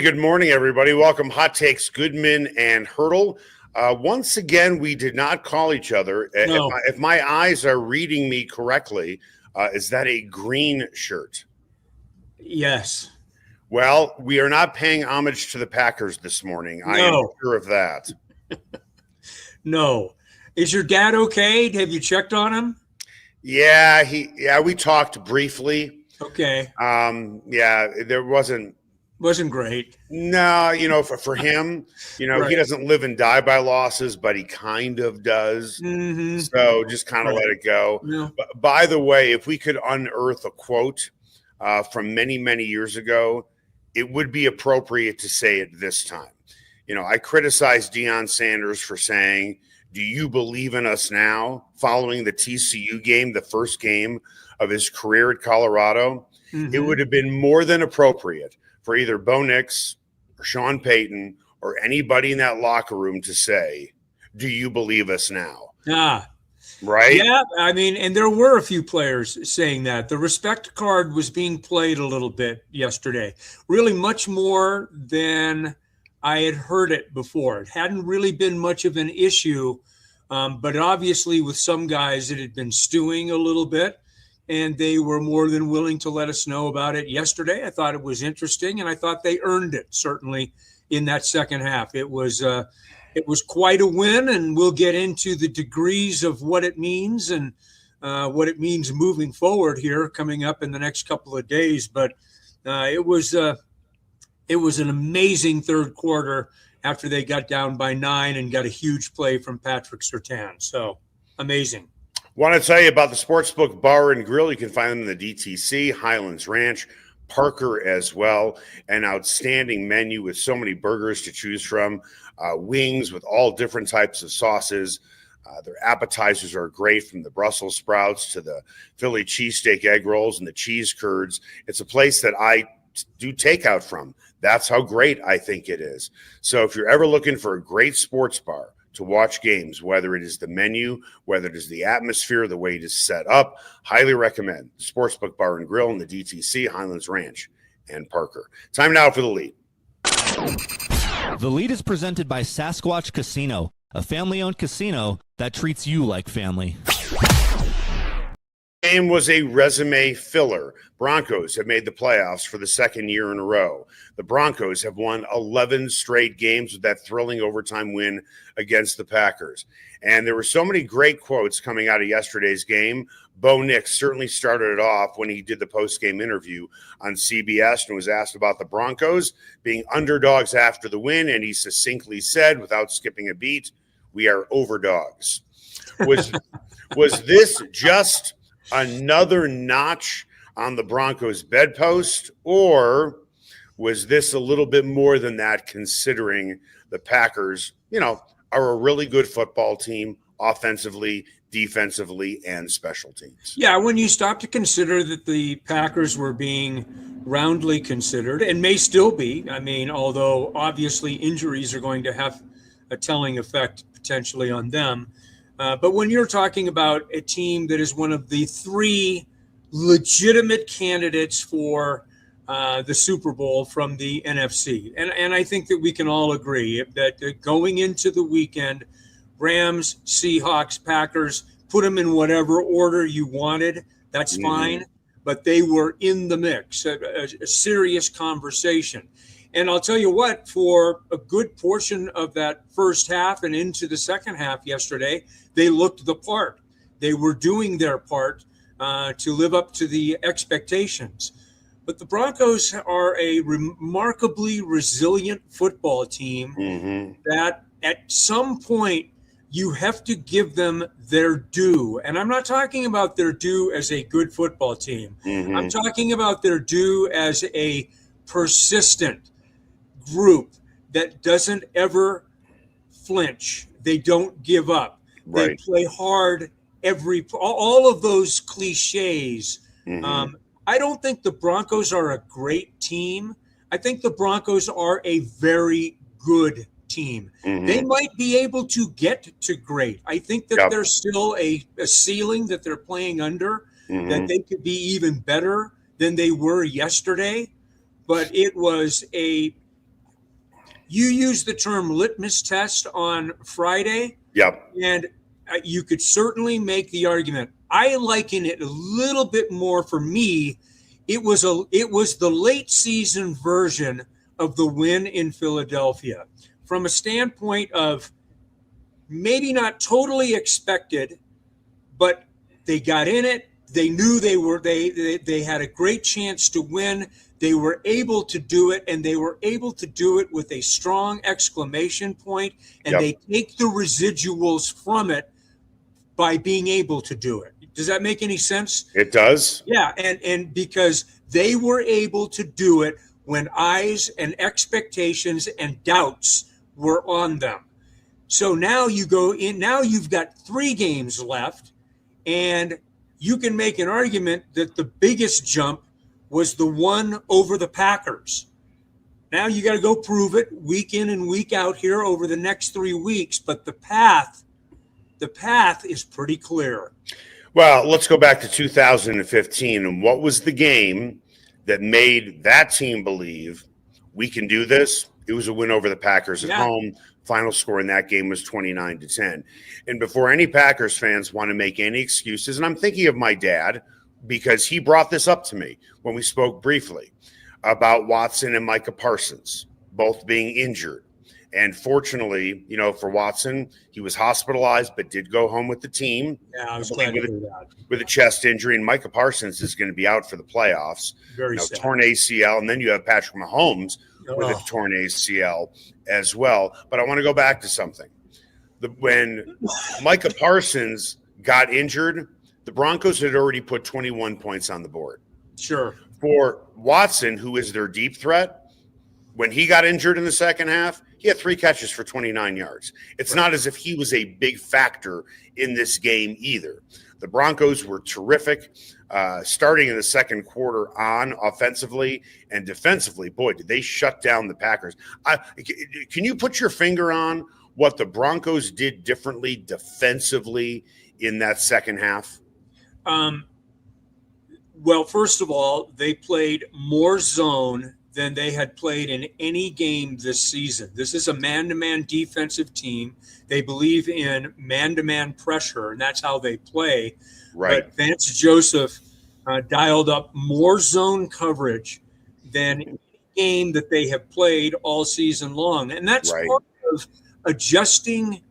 good morning, everybody. Welcome, Hot Takes, Goodman and Haertl. Once again, we did not call each other. No. If my eyes are reading me correctly, is that a green shirt? Yes. Well, we are not paying homage to the Packers this morning. No. I am sure of that. No. Is your dad okay? Have you checked on him? Yeah, we talked briefly. Okay. There wasn't great. No, for him, Right. He doesn't live and die by losses, but he kind of does. Mm-hmm. So just kind of let it go. Yeah. But by the way, if we could unearth a quote from many, many years ago, it would be appropriate to say it this time. I criticized Deion Sanders for saying, "Do you believe in us now?" following the TCU game, the first game of his career at Colorado. Mm-hmm. It would have been more than appropriate for either Bo Nix or Sean Payton or anybody in that locker room to say, "Do you believe us now?" Right? Yeah, I mean, and there were a few players saying that. The respect card was being played a little bit yesterday, really much more than I had heard it before. It hadn't really been much of an issue, but obviously with some guys it had been stewing a little bit, and they were more than willing to let us know about it yesterday. I thought it was interesting, and I thought they earned it, certainly, in that second half. It was quite a win, and we'll get into the degrees of what it means and what it means moving forward here coming up in the next couple of days. But it was an amazing third quarter after they got down by 9 and got a huge play from Patrick Surtain. So amazing. Want to tell you about the Sportsbook Bar and Grill. You can find them in the DTC, Highlands Ranch, Parker as well. An outstanding menu with so many burgers to choose from, wings with all different types of sauces. Their appetizers are great, from the Brussels sprouts to the Philly cheesesteak egg rolls and the cheese curds. It's a place that I do takeout from. That's how great I think it is. So if you're ever looking for a great sports bar to watch games, whether it is the menu, whether it is the atmosphere, the way it is set up, highly recommend the Sportsbook Bar and Grill in the DTC, Highlands Ranch, and Parker. Time now for the lead. The lead is presented by Sasquatch Casino, a family-owned casino that treats you like family. Game was a resume filler. Broncos have made the playoffs for the second year in a row. The Broncos have won 11 straight games with that thrilling overtime win against the Packers. And there were so many great quotes coming out of yesterday's game. Bo Nix certainly started it off when he did the post-game interview on CBS and was asked about the Broncos being underdogs after the win, and he succinctly said, without skipping a beat, "We are overdogs." Was this just another notch on the Broncos' bedpost, or was this a little bit more than that, considering the Packers, are a really good football team offensively, defensively, and special teams? Yeah, when you stop to consider that the Packers were being roundly considered and may still be, I mean, although obviously injuries are going to have a telling effect potentially on them. But when you're talking about a team that is one of the 3 legitimate candidates for the Super Bowl from the NFC, and I think that we can all agree that going into the weekend, Rams, Seahawks, Packers, put them in whatever order you wanted, that's fine, but they were in the mix, a serious conversation. And I'll tell you what, for a good portion of that first half and into the second half yesterday, they looked the part. They were doing their part to live up to the expectations. But the Broncos are a remarkably resilient football team that at some point you have to give them their due. And I'm not talking about their due as a good football team. I'm talking about their due as a persistent group that doesn't ever flinch. They don't give up. Right. They play hard all of those cliches. I don't think the Broncos are a great team. I think the Broncos are a very good team. They might be able to get to great. I think that there's still a ceiling that they're playing under, that they could be even better than they were yesterday. But it was a You used the term litmus test on Friday. Yep. And you could certainly make the argument. I liken it a little bit more for me. It was the late season version of the win in Philadelphia from a standpoint of maybe not totally expected, but they got in it. They knew they had a great chance to win. They were able to do it, and they were able to do it with a strong exclamation point, and they take the residuals from it by being able to do it. Does that make any sense? It does. Yeah, and because they were able to do it when eyes and expectations and doubts were on them. So now you go in, now you've got 3 games left, and you can make an argument that the biggest jump was the one over the Packers. Now you got to go prove it week in and week out here over the next 3 weeks, but the path is pretty clear. Well, let's go back to 2015. And what was the game that made that team believe we can do this? It was a win over the Packers at home. Final score in that game was 29-10. And before any Packers fans want to make any excuses, and I'm thinking of my dad because he brought this up to me when we spoke briefly about Watson and Micah Parsons both being injured. And fortunately, for Watson, he was hospitalized but did go home with the team. Yeah, I was glad to hear that. With a chest injury. And Micah Parsons is going to be out for the playoffs. Very sad. Torn ACL. And then you have Patrick Mahomes with a torn ACL as well. But I want to go back to something. When Micah Parsons got injured, the Broncos had already put 21 points on the board. Sure. For Watson, who is their deep threat, when he got injured in the second half, he had 3 catches for 29 yards. It's not as if he was a big factor in this game either. The Broncos were terrific starting in the second quarter on offensively and defensively. Boy, did they shut down the Packers. Can you put your finger on what the Broncos did differently defensively in that second half? Well, first of all, they played more zone than they had played in any game this season. This is a man-to-man defensive team. They believe in man-to-man pressure, and that's how they play. Right. But Vance Joseph dialed up more zone coverage than any game that they have played all season long. And that's part of adjusting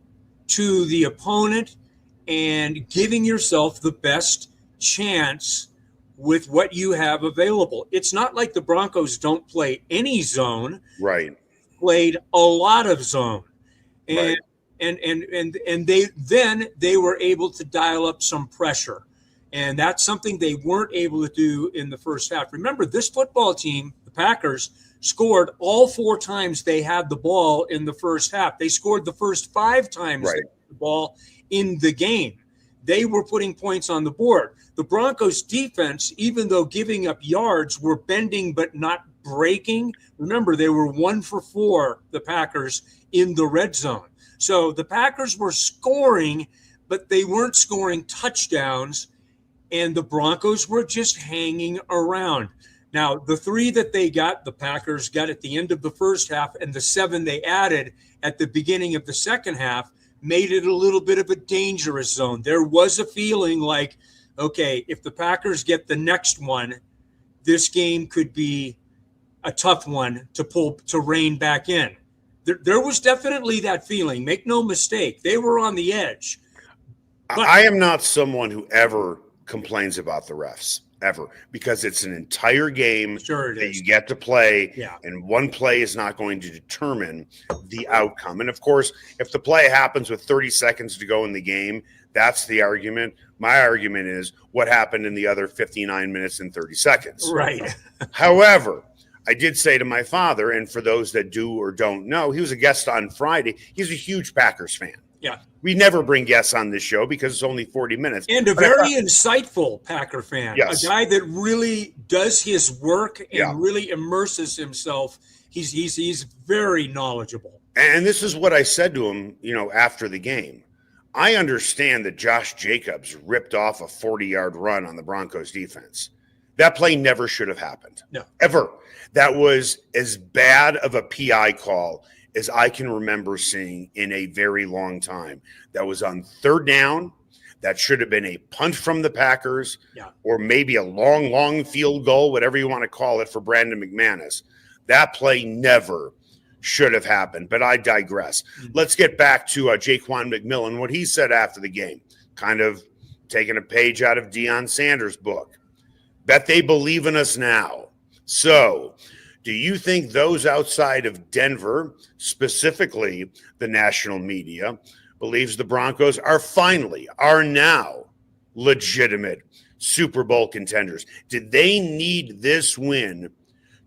to the opponent and giving yourself the best chance with what you have available. It's not like the Broncos don't play any zone. Right. Played a lot of zone. And they were able to dial up some pressure. And that's something they weren't able to do in the first half. Remember, this football team, the Packers, scored all 4 times they had the ball in the first half. They scored the first 5 times they had the ball in the game. They were putting points on the board. The Broncos defense, even though giving up yards, were bending but not breaking. Remember, they were 1 for 4, the Packers, in the red zone. So the Packers were scoring, but they weren't scoring touchdowns, and the Broncos were just hanging around. Now, the 3 that they got, the Packers got at the end of the first half, and the 7 they added at the beginning of the second half made it a little bit of a dangerous zone. There was a feeling like, okay, if the Packers get the next one, this game could be a tough one to rein back in. There was definitely that feeling. Make no mistake. They were on the edge. But I am not someone who ever complains about the refs, ever, because it's an entire game that you get to play, and one play is not going to determine the outcome. And, of course, if the play happens with 30 seconds to go in the game, that's the argument. My argument is what happened in the other 59 minutes and 30 seconds. Right. However, I did say to my father, and for those that do or don't know, he was a guest on Friday. He's a huge Packers fan. Yeah. We never bring guests on this show because it's only 40 minutes. And a very insightful Packer fan. Yes. A guy that really does his work and really immerses himself. He's very knowledgeable. And this is what I said to him, after the game. I understand that Josh Jacobs ripped off a 40-yard run on the Broncos defense. That play never should have happened. No. Ever. That was as bad of a PI call as I can remember seeing in a very long time. That was on third down. That should have been a punt from the Packers, or maybe a long field goal, whatever you want to call it, for Brandon McManus. That play never should have happened, but I digress. Let's get back to Jaquan McMillan, what he said after the game, kind of taking a page out of Deion Sanders' book. Bet they believe in us now. So, do you think those outside of Denver, specifically the national media, believes the Broncos are now legitimate Super Bowl contenders? Did they need this win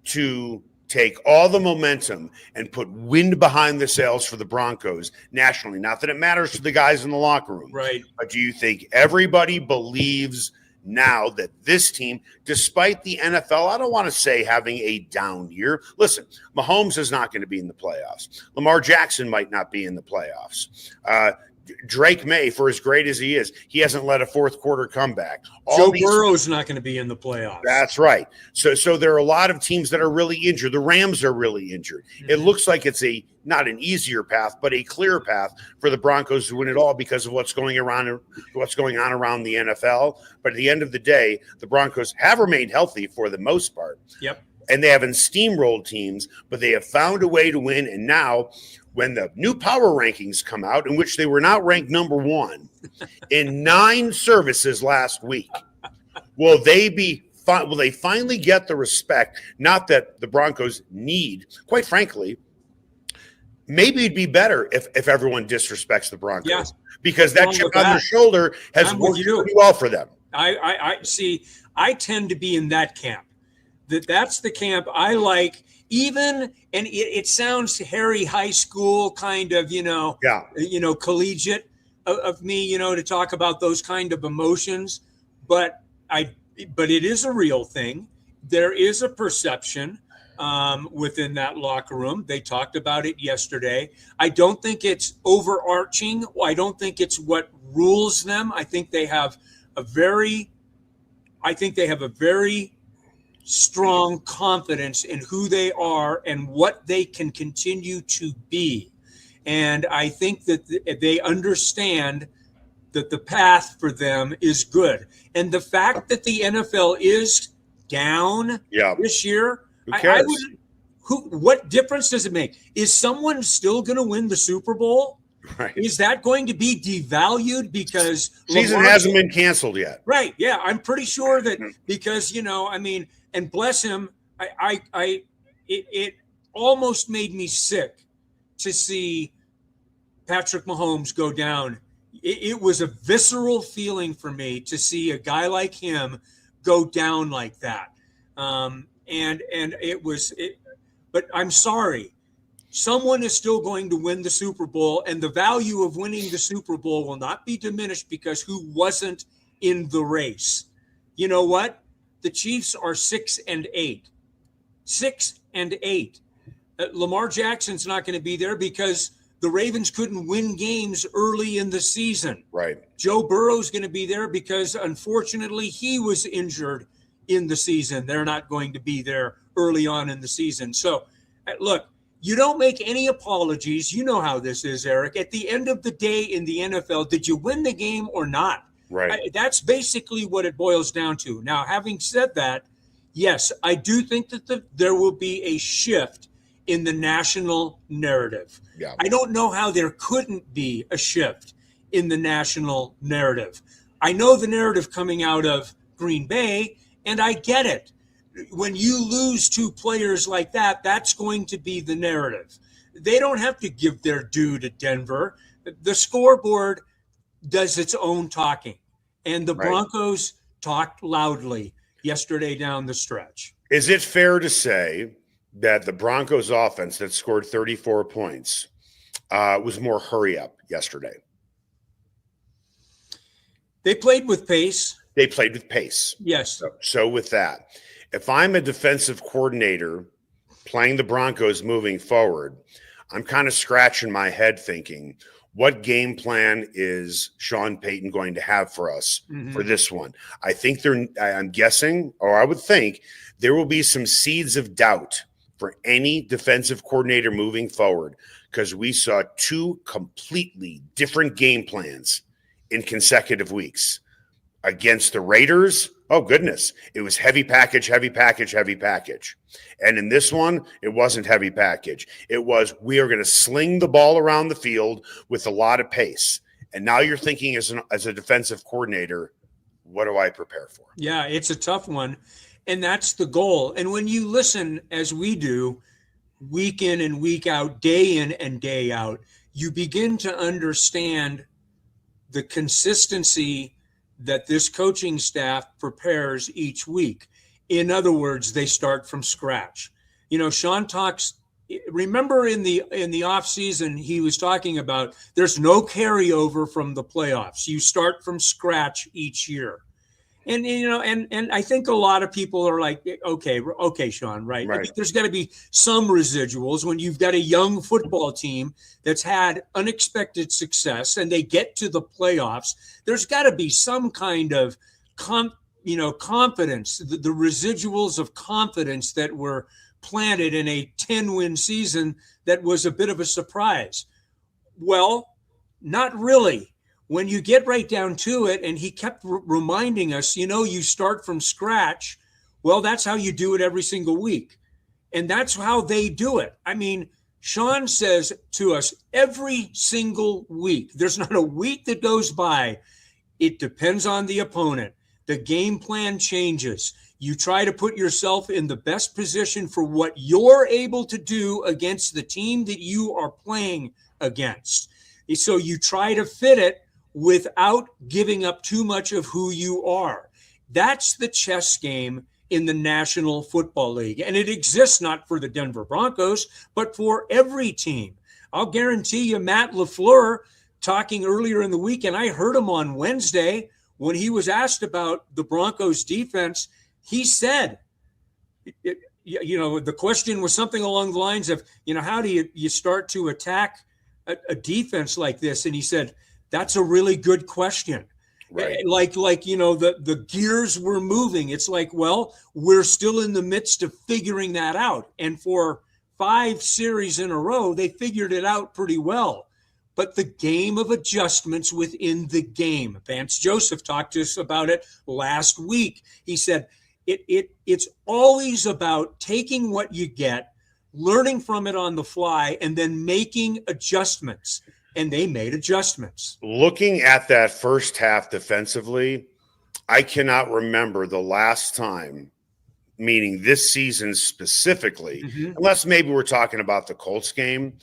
to take all the momentum and put wind behind the sails for the Broncos nationally? Not that it matters to the guys in the locker room. Right. But do you think everybody believes now that this team, despite the NFL, I don't want to say having a down year. Listen, Mahomes is not going to be in the playoffs. Lamar Jackson might not be in the playoffs. Drake May, for as great as he is, he hasn't led a fourth quarter comeback. Joe Burrow's not going to be in the playoffs. That's right. So there are a lot of teams that are really injured. The Rams are really injured. It looks like it's not an easier path, but a clear path for the Broncos to win it all because of what's going on around the NFL. But at the end of the day, the Broncos have remained healthy for the most part. Yep. And they haven't steamrolled teams, but they have found a way to win. And now, when the new power rankings come out, in which they were not ranked number one in 9 services last week, will they finally get the respect? Not that the Broncos need, quite frankly. Maybe it'd be better if everyone disrespects the Broncos, because that chip on their shoulder has worked pretty well for them. I see. I tend to be in that camp. That's the camp I like. Even, and it sounds Harry high school kind of, collegiate of me, to talk about those kind of emotions. But it is a real thing. There is a perception within that locker room. They talked about it yesterday. I don't think it's overarching. I don't think it's what rules them. I think they have a very strong confidence in who they are and what they can continue to be. And I think that they understand that the path for them is good. And the fact that the NFL is down this year, who cares? What difference does it make? Is someone still going to win the Super Bowl? Right. Is that going to be devalued because season hasn't been canceled yet? Right. Yeah, I'm pretty sure that because and bless him, it almost made me sick to see Patrick Mahomes go down. It was a visceral feeling for me to see a guy like him go down like that. But I'm sorry. Someone is still going to win the Super Bowl, and the value of winning the Super Bowl will not be diminished because who wasn't in the race. You know what? The Chiefs are 6-8. 6-8. Lamar Jackson's not going to be there because the Ravens couldn't win games early in the season. Right. Joe Burrow's going to be there because, unfortunately, he was injured in the season. They're not going to be there early on in the season. So, look, you don't make any apologies. You know how this is, Eric. At the end of the day in the NFL, did you win the game or not? Right. That's basically what it boils down to. Now, having said that, yes, I do think that there will be a shift in the national narrative. Yeah. I don't know how there couldn't be a shift in the national narrative. I know the narrative coming out of Green Bay, and I get it. When you lose 2 players like that, that's going to be the narrative. They don't have to give their due to Denver. The scoreboard does its own talking, and the Broncos talked loudly yesterday down the stretch. Is it fair to say that the Broncos offense that scored 34 points was more hurry up yesterday? They played with pace. Yes. So with that, if I'm a defensive coordinator playing the Broncos moving forward, I'm kind of scratching my head thinking, what game plan is Sean Payton going to have for us for this one? I'm guessing, or I would think, there will be some seeds of doubt for any defensive coordinator moving forward, because we saw two completely different game plans in consecutive weeks. Against the Raiders, oh goodness, it was heavy package, heavy package, heavy package. And in this one, it wasn't heavy package. It was, we are going to sling the ball around the field with a lot of pace. And now you're thinking as a defensive coordinator, what do I prepare for? Yeah, it's a tough one. And that's the goal. And when you listen, as we do, week in and week out, day in and day out, you begin to understand the consistency that this coaching staff prepares each week. In other words, they start from scratch. You know, Sean talks, remember in the off season, he was talking about there's no carryover from the playoffs. You start from scratch each year. And, you know, and I think a lot of people are like, okay, Sean, right. I mean, there's got to be some residuals when you've got a young football team that's had unexpected success and they get to the playoffs. There's got to be some kind of, confidence, the residuals of confidence that were planted in a 10-win season that was a bit of a surprise. Well, not really. When you get right down to it, and he kept reminding us, you start from scratch. Well, that's how you do it every single week. And that's how they do it. I mean, Sean says to us every single week, there's not a week that goes by. It depends on the opponent. The game plan changes. You try to put yourself in the best position for what you're able to do against the team that you are playing against. So you try to fit it without giving up too much of who you are. That's the chess game in the National Football League. And it exists not for the Denver Broncos, but for every team. I'll guarantee you, Matt LaFleur, talking earlier in the week, and I heard him on Wednesday when he was asked about the Broncos defense, he said, the question was something along the lines of, how do you start to attack a defense like this? And he said, that's a really good question. Right. The gears were moving. It's like, well, we're still in the midst of figuring that out. And for 5 series in a row, they figured it out pretty well. But the game of adjustments within the game. Vance Joseph talked to us about it last week. He said, it's always about taking what you get, learning from it on the fly, and then making adjustments. And they made adjustments. Looking at that first half defensively, I cannot remember the last time, meaning this season specifically, unless maybe we're talking about the Colts game,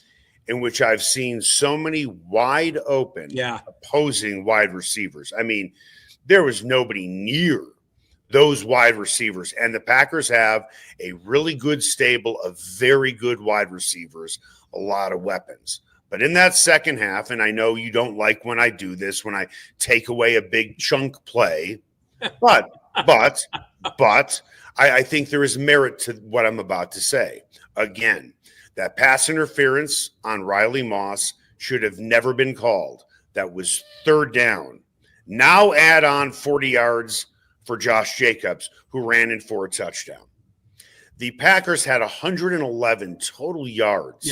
in which I've seen so many wide open opposing wide receivers. I mean, there was nobody near those wide receivers. And the Packers have a really good stable of very good wide receivers, a lot of weapons. But in that second half, and I know you don't like when I do this, when I take away a big chunk play, but I think there is merit to what I'm about to say. Again, that pass interference on Riley Moss should have never been called. That was third down. Now add on 40 yards for Josh Jacobs, who ran in for a touchdown. The Packers had 111 total yards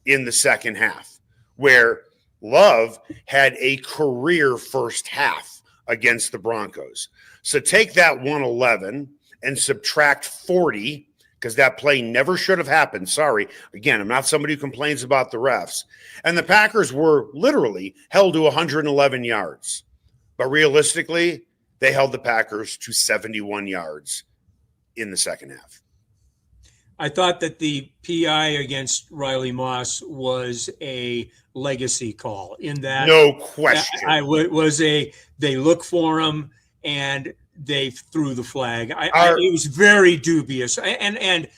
in the second half, where Love had a career first half against the Broncos. So take that 111 and subtract 40, because that play never should have happened. Sorry. Again, I'm not somebody who complains about the refs. And the Packers were literally held to 111 yards. But realistically, they held the Packers to 71 yards in the second half. I thought that the PI against Riley Moss was a legacy call in that. No question. They look for him and they threw the flag. It was very dubious. And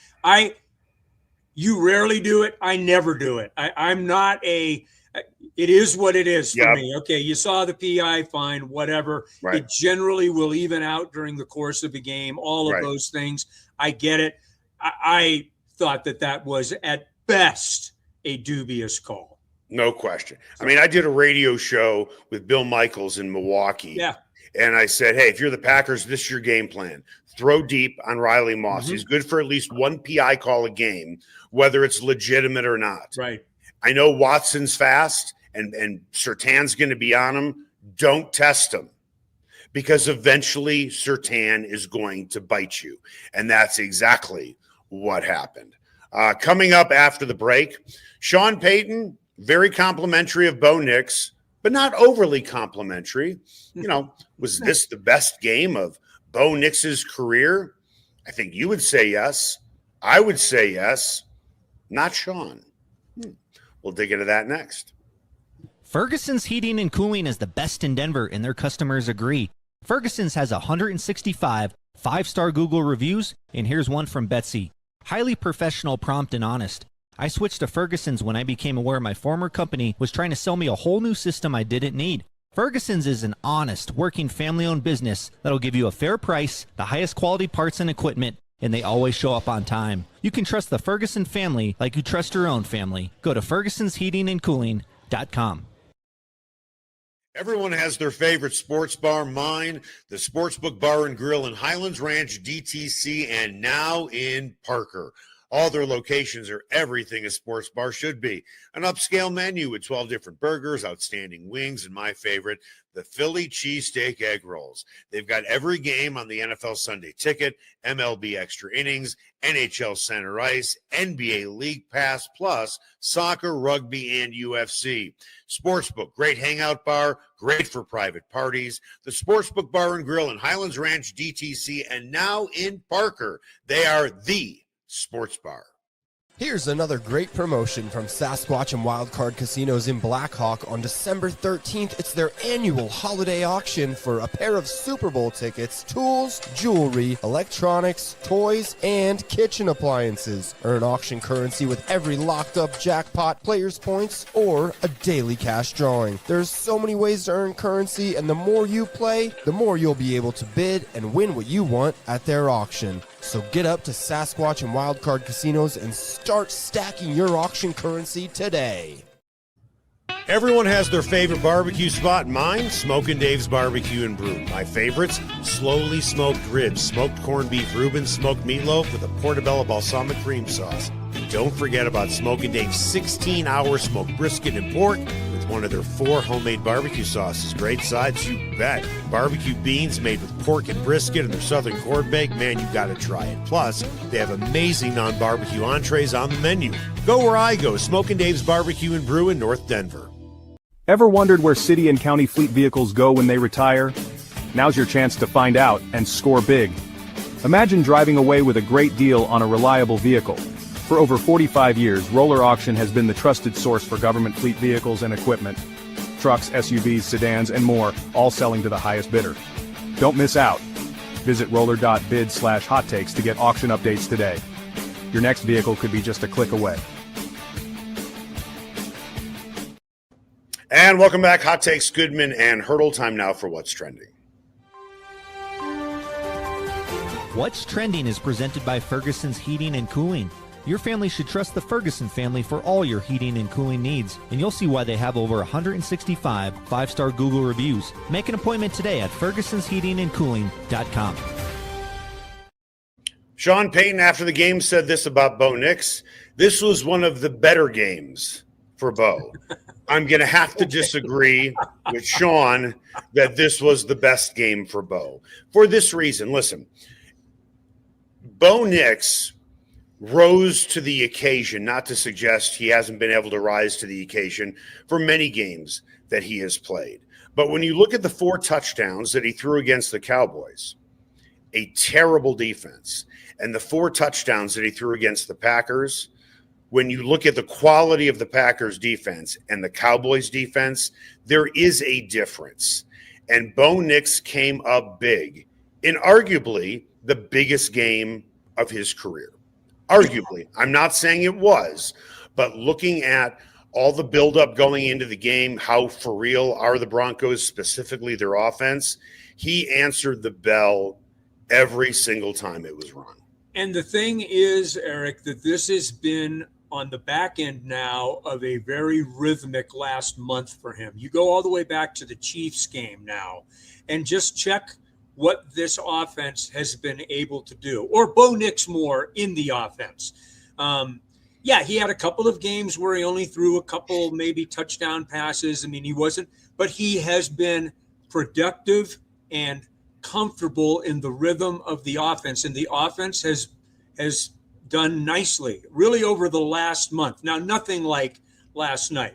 you rarely do it. I never do it. I'm not it is what it is for me. Okay. You saw the PI, fine, whatever. Right. It generally will even out during the course of the game. All of those things. I get it. I thought that was at best a dubious call. No question. I mean, I did a radio show with Bill Michaels in Milwaukee. Yeah. And I said, hey, if you're the Packers, this is your game plan. Throw deep on Riley Moss. Mm-hmm. He's good for at least one PI call a game, whether it's legitimate or not. Right. I know Watson's fast and Surtan's going to be on him. Don't test him, because eventually Surtan is going to bite you. And that's exactly what happened. Coming up after the break, Sean Payton, very complimentary of Bo Nix, but not overly complimentary. Was this the best game of Bo Nix's career? I think you would say yes. I would say yes. Not Sean. We'll dig into that next. Ferguson's Heating and Cooling is the best in Denver, and their customers agree. Ferguson's has 165 5-star Google reviews, and here's one from Betsy. Highly professional, prompt, and honest. I switched to Ferguson's when I became aware my former company was trying to sell me a whole new system I didn't need. Ferguson's is an honest, working, family-owned business that'll give you a fair price, the highest quality parts and equipment, and they always show up on time. You can trust the Ferguson family like you trust your own family. Go to fergusonsheatingandcooling.com. Everyone has their favorite sports bar. Mine, the Sportsbook Bar and Grill in Highlands Ranch, DTC, and now in Parker. All their locations are everything a sports bar should be. An upscale menu with 12 different burgers, outstanding wings, and my favorite, the Philly cheesesteak egg rolls. They've got every game on the NFL Sunday Ticket, MLB Extra Innings, NHL Center Ice, NBA League Pass, plus soccer, rugby, and UFC. Sportsbook, great hangout bar, great for private parties. The Sportsbook Bar and Grill in Highlands Ranch, DTC, and now in Parker. They are the sports bar. Here's another great promotion from Sasquatch and Wildcard Casinos in Blackhawk. On December 13th, it's their annual holiday auction for a pair of Super Bowl tickets, tools, jewelry, electronics, toys, and kitchen appliances. Earn auction currency with every locked-up jackpot, players' points, or a daily cash drawing. There's so many ways to earn currency, and the more you play, the more you'll be able to bid and win what you want at their auction. So get up to Sasquatch and Wildcard Casinos and start stacking your auction currency today. Everyone has their favorite barbecue spot. Mine, Smokin' Dave's Barbecue and Brew. My favorites, slowly smoked ribs, smoked corned beef Reuben, smoked meatloaf with a portobello balsamic cream sauce. Don't forget about Smokin' Dave's 16-hour smoked brisket and pork with one of their 4 homemade barbecue sauces. Great sides, you bet. Barbecue beans made with pork and brisket and their southern corn bake. Man, you gotta try it. Plus, they have amazing non-barbecue entrees on the menu. Go where I go, Smokin' Dave's Barbecue and Brew in North Denver. Ever wondered where city and county fleet vehicles go when they retire? Now's your chance to find out and score big. Imagine driving away with a great deal on a reliable vehicle. For over 45 years, Roller Auction has been the trusted source for government fleet vehicles and equipment. Trucks, SUVs, sedans, and more, all selling to the highest bidder. Don't miss out. Visit roller.bid/hot takes to get auction updates today. Your next vehicle could be just a click away. And welcome back, Hot Takes, Goodman and Haertl. Time now for What's Trending. What's Trending is presented by Ferguson's Heating and Cooling. Your family should trust the Ferguson family for all your heating and cooling needs, and you'll see why they have over 165 5-star Google reviews. Make an appointment today at fergusonsheatingandcooling.com. Sean Payton, after the game, said this about Bo Nix. This was one of the better games for Bo. I'm going to have to disagree with Sean that this was the best game for Bo. For this reason, listen, Bo Nix rose to the occasion, not to suggest he hasn't been able to rise to the occasion for many games that he has played. But when you look at the 4 touchdowns that he threw against the Cowboys, a terrible defense, and the 4 touchdowns that he threw against the Packers, when you look at the quality of the Packers defense and the Cowboys defense, there is a difference. And Bo Nix came up big in arguably the biggest game of his career. Arguably. I'm not saying it was, but looking at all the buildup going into the game, how for real are the Broncos, specifically their offense, he answered the bell every single time it was run. And the thing is, Eric, that this has been on the back end now of a very rhythmic last month for him. You go all the way back to the Chiefs game now and just check what this offense has been able to do, or Bo Nix more in the offense. Yeah, he had a couple of games where he only threw a couple maybe touchdown passes. I mean, he wasn't, but he has been productive and comfortable in the rhythm of the offense, and the offense has done nicely really over the last month. Now, nothing like last night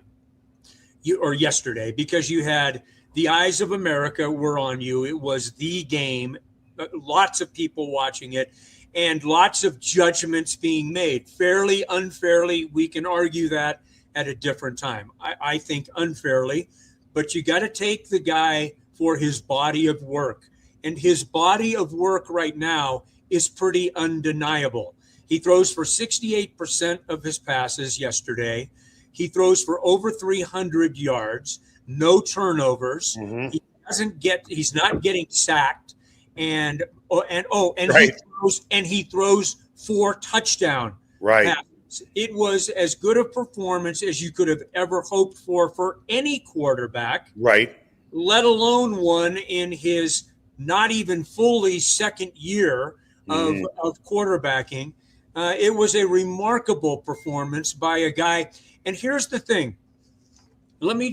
or yesterday, because you had the eyes of America were on you. It was the game, lots of people watching it, and lots of judgments being made, fairly, unfairly. We can argue that at a different time. I think unfairly, but you got to take the guy for his body of work. And his body of work right now is pretty undeniable. He throws for 68% of his passes yesterday. He throws for over 300 yards, no turnovers. Mm-hmm. He's not getting sacked. And Right. he throws 4 touchdown passes. It was as good a performance as you could have ever hoped for any quarterback. Right. Let alone one in his not even fully second year of quarterbacking. It was a remarkable performance by a guy. And here's the thing. Let me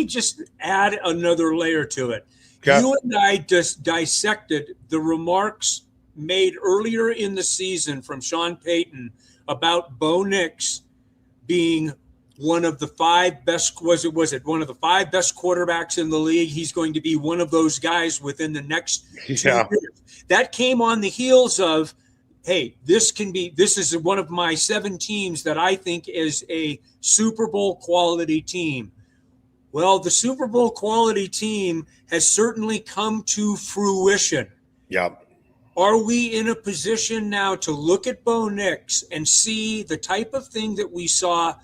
just add another layer to it. Okay. You and I just dissected the remarks made earlier in the season from Sean Payton about Bo Nix being one of the 5 best, one of the 5 best quarterbacks in the league. He's going to be one of those guys within the next 2 years. That came on the heels of, hey, this is one of my 7 teams that I think is a Super Bowl quality team. Well, the Super Bowl quality team has certainly come to fruition. Yep. Are we in a position now to look at Bo Nix and see the type of thing that we saw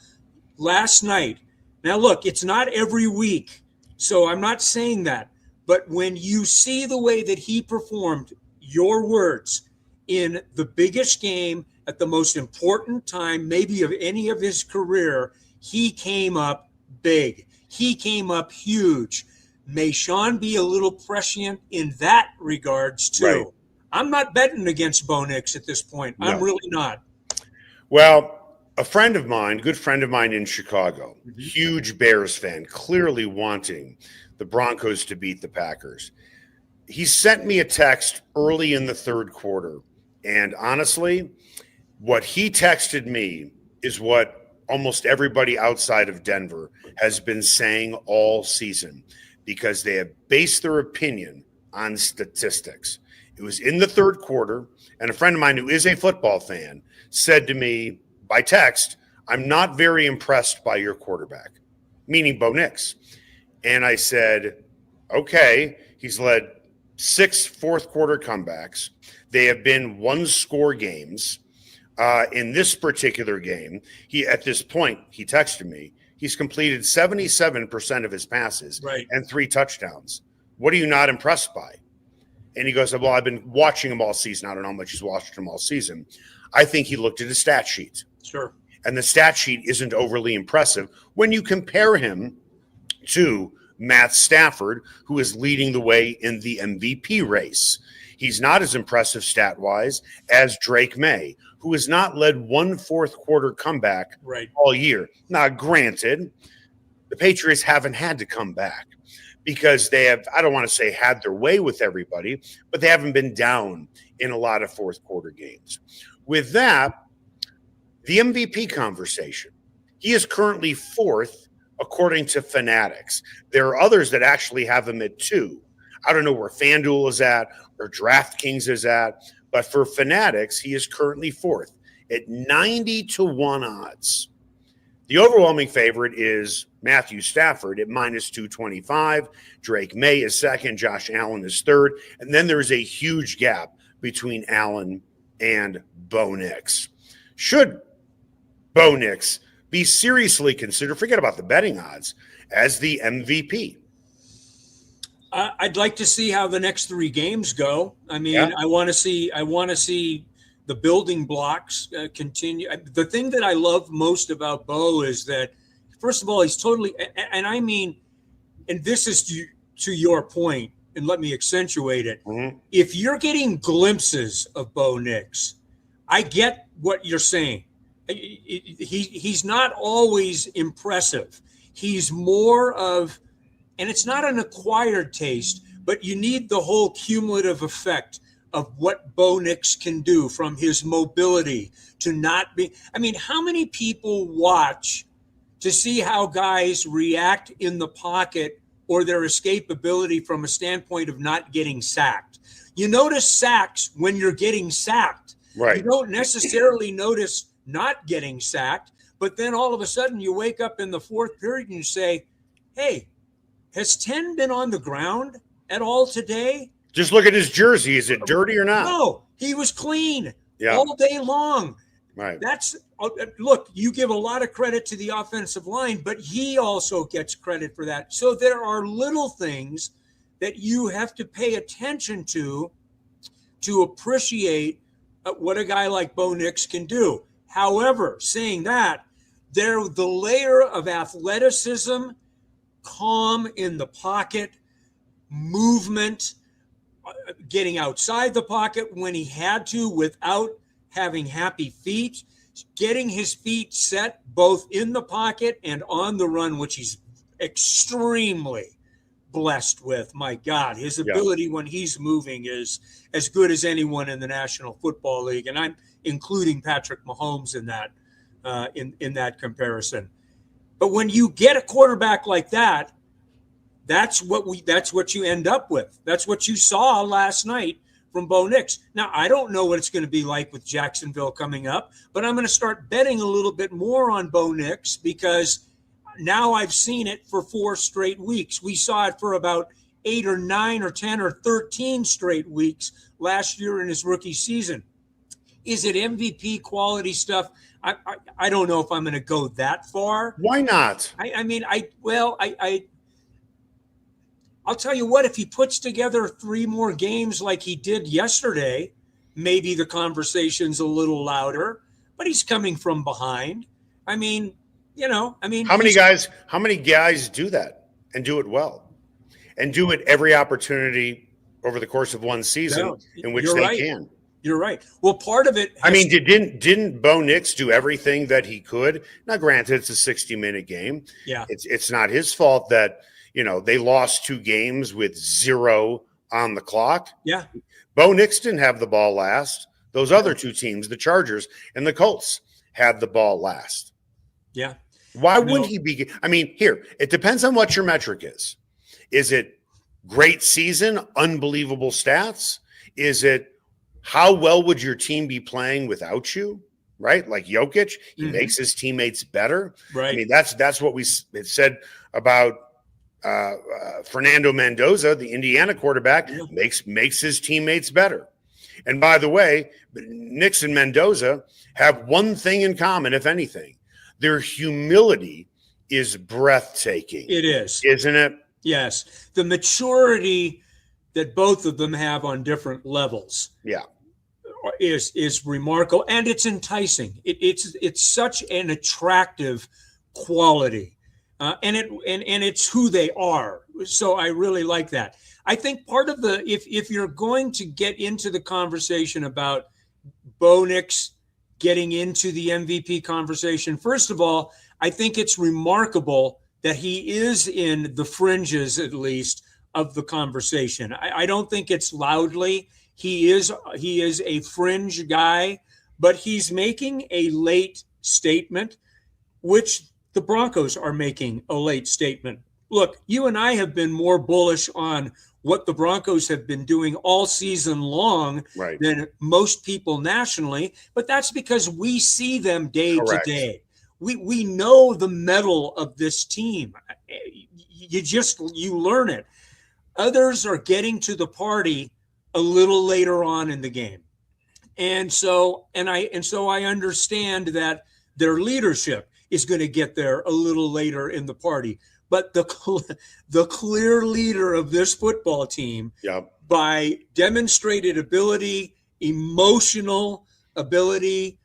last night? Now, look, it's not every week, so I'm not saying that. But when you see the way that he performed, your words, in the biggest game at the most important time, maybe of any of his career, he came up big. He came up huge. May Sean be a little prescient in that regards, too. Right. I'm not betting against Bo Nix at this point. No. I'm really not. Well, a friend of mine, good friend of mine in Chicago, huge Bears fan, clearly wanting the Broncos to beat the Packers. He sent me a text early in the third quarter. And honestly, what he texted me is what almost everybody outside of Denver has been saying all season, because they have based their opinion on statistics. It was in the third quarter, and a friend of mine who is a football fan said to me by text, "I'm not very impressed by your quarterback," meaning Bo Nix. And I said, okay, he's led 6 fourth quarter comebacks. They have been 1-score games. In this particular game, at this point, he texted me, he's completed 77% of his passes and 3 touchdowns. What are you not impressed by? And he goes, well, I've been watching him all season. I don't know how much he's watched him all season. I think he looked at his stat sheet. Sure. And the stat sheet isn't overly impressive when you compare him to Matt Stafford, who is leading the way in the MVP race. He's not as impressive stat-wise as Drake May, who has not led 1 fourth quarter comeback all year. Now, granted, the Patriots haven't had to come back because they have, I don't want to say had their way with everybody, but they haven't been down in a lot of fourth quarter games. With that, the MVP conversation, he is currently 4th according to Fanatics. There are others that actually have him at 2. I don't know where FanDuel is at or DraftKings is at, but for Fanatics, he is currently 4th at 90-1 odds. The overwhelming favorite is Matthew Stafford at -225. Drake May is 2nd. Josh Allen is 3rd. And then there is a huge gap between Allen and Bo Nix. Should Bo Nix be seriously considered, forget about the betting odds, as the MVP? I'd like to see how the next 3 games go. I mean, I want to see the The building blocks continue. The thing that I love most about Bo is that, first of all, he's totally, and I mean, and this is to your point, and let me accentuate it. Mm-hmm. If you're getting glimpses of Bo Nix, I get what you're saying. He's not always impressive. He's more of, and it's not an acquired taste, but you need the whole cumulative effect of what Bo Nix can do, from his mobility to not be. I mean, how many people watch to see how guys react in the pocket or their escapability from a standpoint of not getting sacked? You notice sacks when you're getting sacked. Right. You don't necessarily notice not getting sacked, but then all of a sudden you wake up in the fourth period and you say, hey, has 10 been on the ground at all today? Just look at his jersey. Is it dirty or not? No, he was clean Yeah. all day long. Right. That's, look, you give a lot of credit to the offensive line, but he also gets credit for that. So there are little things that you have to pay attention to appreciate what a guy like Bo Nix can do. However, saying that, the layer of athleticism, calm in the pocket, movement, getting outside the pocket when he had to without having happy feet, getting his feet set both in the pocket and on the run, which he's extremely blessed with. My God, his ability when he's moving is as good as anyone in the National Football League, and I'm including Patrick Mahomes in that in that comparison. But when you get a quarterback like that, that's what you end up with. That's what you saw last night from Bo Nix. Now, I don't know what it's going to be like with Jacksonville coming up, but I'm going to start betting a little bit more on Bo Nix because now I've seen it for 4 straight weeks. We saw it for about 8 or 9 or 10 or 13 straight weeks last year in his rookie season. Is it MVP quality stuff? I don't know if I'm going to go that far. Why not? I'll tell you what, if he puts together 3 more games like he did yesterday, maybe the conversation's a little louder, but he's coming from behind. I mean, how many guys do that and do it well and do it every opportunity over the course of one season in which they can? You're right. Well, part of it. Didn't Bo Nix do everything that he could? Now, granted, it's a 60-minute game. Yeah. It's not his fault that, they lost 2 games with 0 on the clock. Yeah. Bo Nix didn't have the ball last. Those other 2 teams, the Chargers and the Colts, had the ball last. Yeah. Why wouldn't he be? I mean, here, it depends on what your metric is. Is it great season, unbelievable stats? Is it how well would your team be playing without you? Right? Like Jokic, he makes his teammates better. Right. I mean, that's what we said about Fernando Mendoza, the Indiana quarterback, makes his teammates better. And by the way, Nix and Mendoza have one thing in common, if anything. Their humility is breathtaking. It is. Isn't it? Yes. The maturity that both of them have on different levels. Yeah. Is remarkable, and it's enticing. It's such an attractive quality. And it's who they are. So I really like that. I think part of if you're going to get into the conversation about Bo Nix getting into the MVP conversation, first of all, I think it's remarkable that he is in the fringes, at least, of the conversation. I don't think it's loudly. He is a fringe guy, but he's making a late statement, which the Broncos are making a late statement. Look, you and I have been more bullish on what the Broncos have been doing all season long than most people nationally, but that's because we see them day to day. We know the mettle of this team. You learn it. Others are getting to the party a little later on in the game. And so I understand that their leadership is going to get there a little later in the party. But the clear leader of this football team, by demonstrated ability, emotional ability,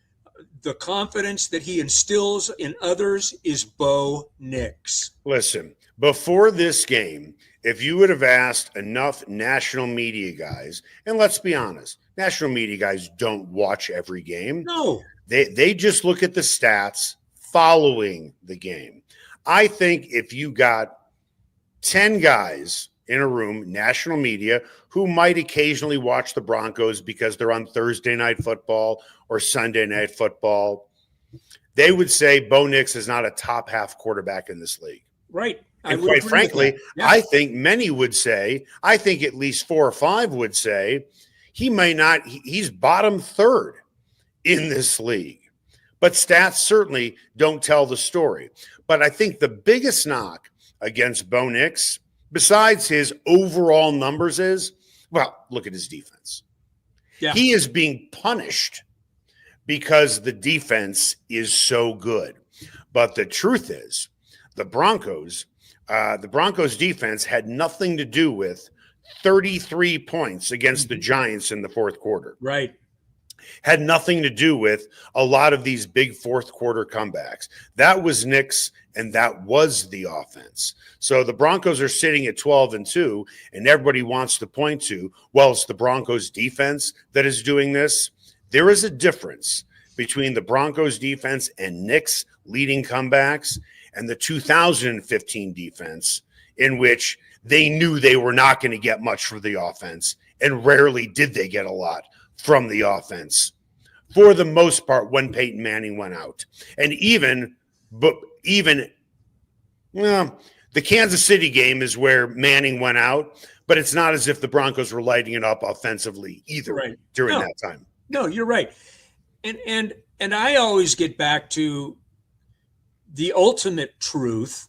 the confidence that he instills in others is Bo Nix. Listen, before this game, if you would have asked enough national media guys, and let's be honest, national media guys don't watch every game. No. They just look at the stats following the game. I think if you got 10 guys in a room, national media, who might occasionally watch the Broncos because they're on Thursday Night Football or Sunday Night Football, they would say Bo Nix is not a top half quarterback in this league. Right. And quite frankly, yeah. I think many would say, I think at least 4 or 5 would say, he may not, he's bottom third in this league. But stats certainly don't tell the story. But I think the biggest knock against Bo Nix, besides his overall numbers, is, well, look at his defense. Yeah. He is being punished because the defense is so good. But the truth is, the Broncos defense had nothing to do with 33 points against the Giants in the fourth quarter. Right. Had nothing to do with a lot of these big fourth quarter comebacks. That was Nix, and that was the offense. So the Broncos are sitting at 12-2, and everybody wants to point to, well, it's the Broncos defense that is doing this. There is a difference between the Broncos defense and Nix leading comebacks and the 2015 defense, in which they knew they were not going to get much from the offense, and rarely did they get a lot from the offense for the most part when Peyton Manning went out. And even the Kansas City game is where Manning went out, but it's not as if the Broncos were lighting it up offensively either during that time. No, you're right. And I always get back to the ultimate truth,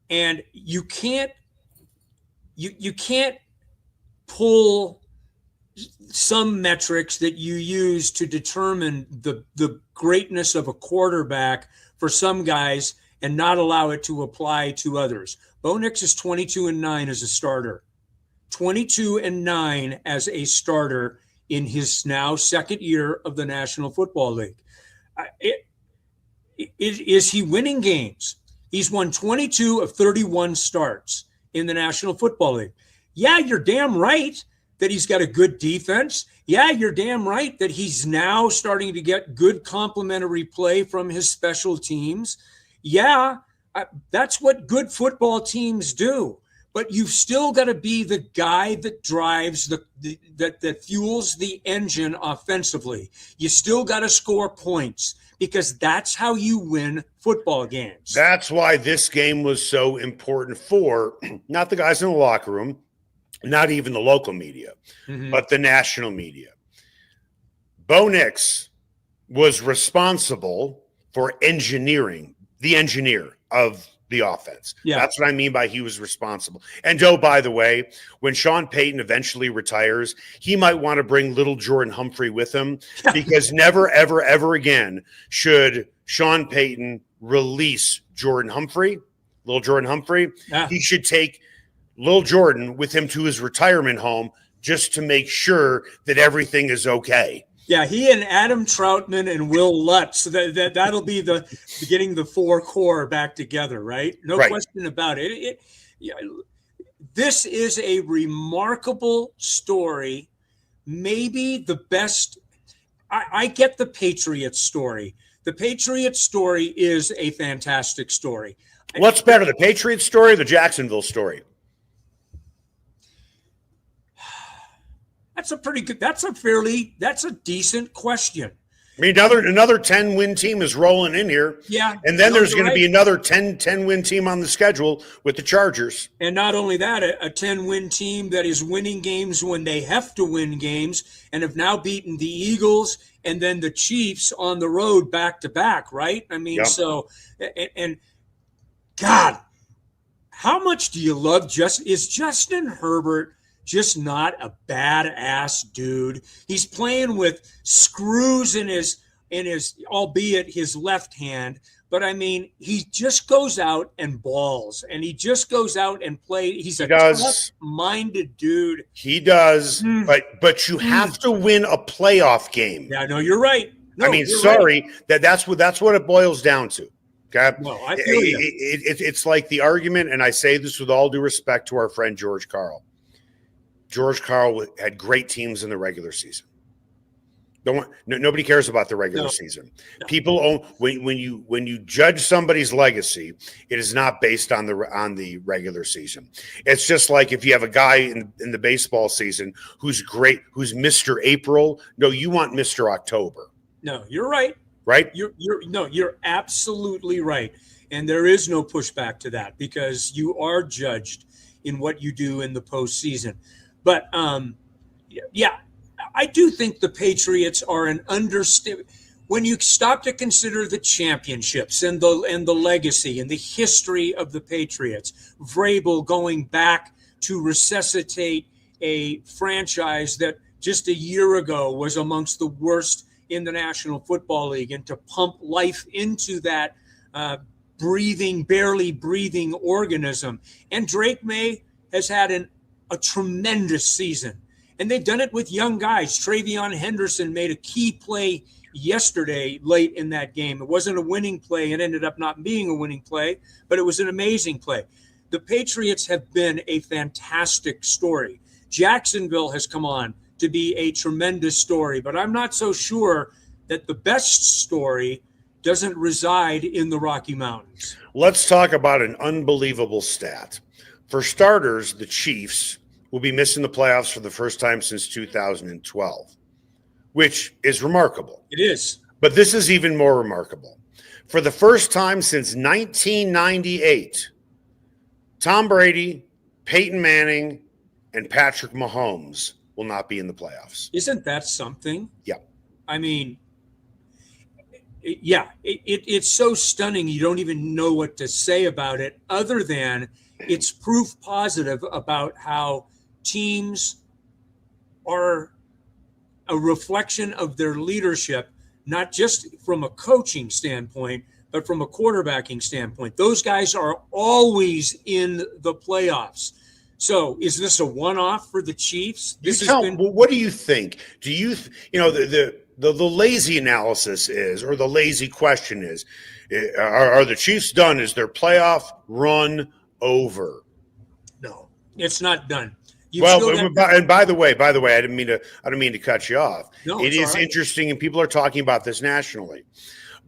and you can't pull some metrics that you use to determine the greatness of a quarterback for some guys and not allow it to apply to others. Bo Nix is 22-9 as a starter, 22-9 as a starter in his now second year of the National Football League. Is he winning games? He's won 22 of 31 starts in the National Football League. Yeah, you're damn right that he's got a good defense. Yeah, you're damn right that he's now starting to get good complementary play from his special teams. Yeah, that's what good football teams do. But you've still got to be the guy that drives that fuels the engine offensively. You still got to score points, because that's how you win football games. That's why this game was so important for not the guys in the locker room, not even the local media, but the national media. Bo Nix was responsible for engineering, the engineer of the offense. Yeah. That's what I mean by he was responsible. And by the way, when Sean Payton eventually retires, he might want to bring little Jordan Humphrey with him, because never, ever, ever again should Sean Payton release Jordan Humphrey, little Jordan Humphrey. Yeah. He should take Lil Jordan with him to his retirement home just to make sure that everything is okay. Yeah, he and Adam Troutman and Will Lutz, that'll be the getting the 4 core back together, right? No question about it. This is a remarkable story, maybe the best. I get the Patriots story. The Patriots story is a fantastic story. What's better, the Patriots story or the Jacksonville story? That's a pretty good. That's a decent question. I mean, another 10-win team is rolling in here. Yeah. And then there's going to be another 10-win team on the schedule with the Chargers. And not only that, a 10-win team that is winning games when they have to win games, and have now beaten the Eagles and then the Chiefs on the road back-to-back, right? I mean, so, and God, how much do you love is Justin Herbert just not a badass dude? He's playing with screws in his albeit his left hand, But I mean, he just goes out and balls, and he just goes out and plays. He's a tough-minded dude. He does, but you have to win a playoff game. Yeah, no, you're right. No, I mean, sorry, right. that's what it boils down to. Okay, no, I feel you. It's like the argument, and I say this with all due respect to our friend George Karl. George Karl had great teams in the regular season. Nobody cares about the regular season. No. People when you judge somebody's legacy, it is not based on the regular season. It's just like if you have a guy in the baseball season who's great, who's Mr. April. No, you want Mr. October. No, you're right. Right? You're absolutely right. And there is no pushback to that because you are judged in what you do in the postseason. But yeah. I do think the Patriots are an understatement. When you stop to consider the championships and the legacy and the history of the Patriots, Vrabel going back to resuscitate a franchise that just a year ago was amongst the worst in the National Football League, and to pump life into that barely breathing organism. And Drake May has had a tremendous season. And they've done it with young guys. Travion Henderson made a key play yesterday late in that game. It wasn't a winning play. It ended up not being a winning play, but it was an amazing play. The Patriots have been a fantastic story. Jacksonville has come on to be a tremendous story, but I'm not so sure that the best story doesn't reside in the Rocky Mountains. Let's talk about an unbelievable stat. For starters, the Chiefs will be missing the playoffs for the first time since 2012, which is remarkable. It is. But this is even more remarkable. For the first time since 1998, Tom Brady, Peyton Manning, and Patrick Mahomes will not be in the playoffs. Isn't that something? Yeah. I mean, it's so stunning you don't even know what to say about it, other than it's proof positive about how teams are a reflection of their leadership, not just from a coaching standpoint, but from a quarterbacking standpoint. Those guys are always in the playoffs. So is this a one-off for the Chiefs? What do you think? Do you, the lazy analysis is, or the lazy question is, are the Chiefs done? Is their playoff run over? No, it's not done. And by the way, I didn't mean to cut you off. No, it is interesting, and people are talking about this nationally.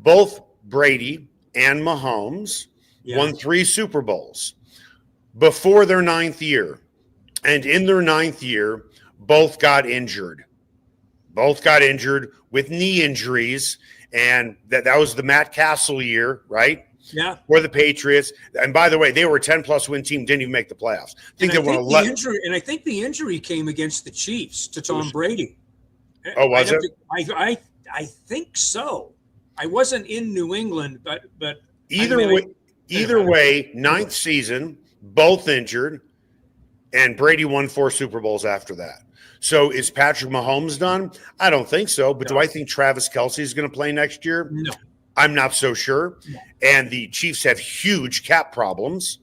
Both Brady and Mahomes won 3 Super Bowls before their 9th year, and in their 9th year, both got injured. Both got injured with knee injuries, and that was the Matt Castle year, right? Yeah. For the Patriots. And by the way, they were a 10-plus win team, didn't even make the playoffs. I think the injury came against the Chiefs to Tom Brady. Oh, was it? I think so. I wasn't in New England, but either way, 9th season, both injured, and Brady won 4 Super Bowls after that. So is Patrick Mahomes done? I don't think so. But do I think Travis Kelce is going to play next year? No. I'm not so sure. And the Chiefs have huge cap problems.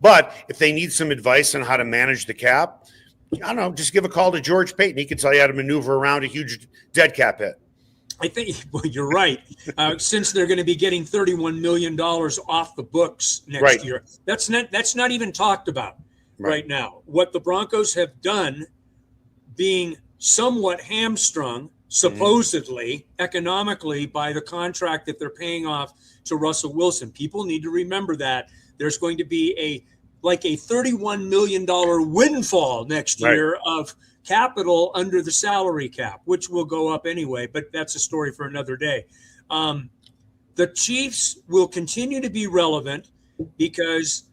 But if they need some advice on how to manage the cap, I don't know, just give a call to George Payton. He can tell you how to maneuver around a huge dead cap hit. I think you're right. Since they're going to be getting $31 million off the books next year, that's not even talked about right now. What the Broncos have done, being somewhat hamstrung, supposedly economically, by the contract that they're paying off to Russell Wilson. People need to remember that there's going to be a $31 million windfall next year of capital under the salary cap, which will go up anyway, but that's a story for another day. The Chiefs will continue to be relevant because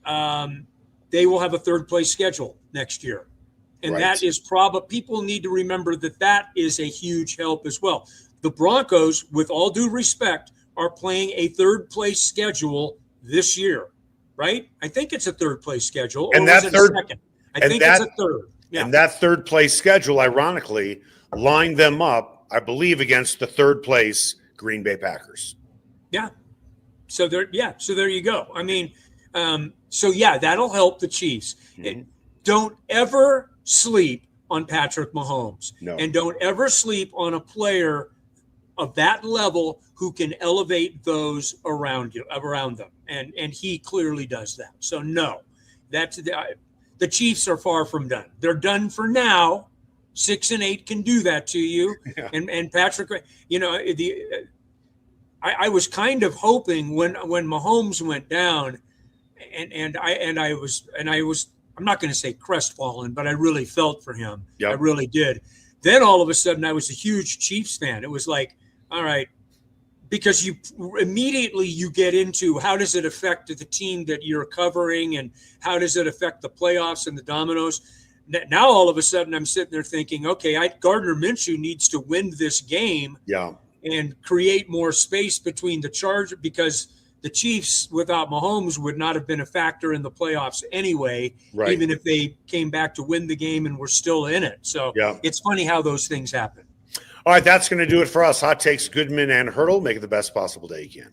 they will have a 3rd place schedule next year. And that is people need to remember that is a huge help as well. The Broncos, with all due respect, are playing a 3rd place schedule this year, right? I think it's a 3rd place schedule. And that third, I think it's a 3rd. Yeah. And that 3rd place schedule, ironically, lined them up, I believe, against the 3rd place Green Bay Packers. Yeah. So there you go. I mean, so yeah, that'll help the Chiefs. Don't ever sleep on Patrick Mahomes. No. And don't ever sleep on a player of that level who can elevate those around them. And he clearly does that. So no, the Chiefs are far from done. They're done for now. 6-8 can do that to you. Yeah. And Patrick, I was kind of hoping when Mahomes went down, and I was I'm not going to say crestfallen, but I really felt for him. Yep. I really did. Then all of a sudden I was a huge Chiefs fan. It was like, all right, because you immediately get into how does it affect the team that you're covering, and how does it affect the playoffs and the dominoes. Now all of a sudden I'm sitting there thinking, okay, Gardner Minshew needs to win this game. Yeah. And create more space between the Chargers, because the Chiefs without Mahomes would not have been a factor in the playoffs anyway, right, even if they came back to win the game and were still in it. So It's funny how those things happen. All right, that's going to do it for us. Hot Takes, Goodman and Haertl. Make it the best possible day you can.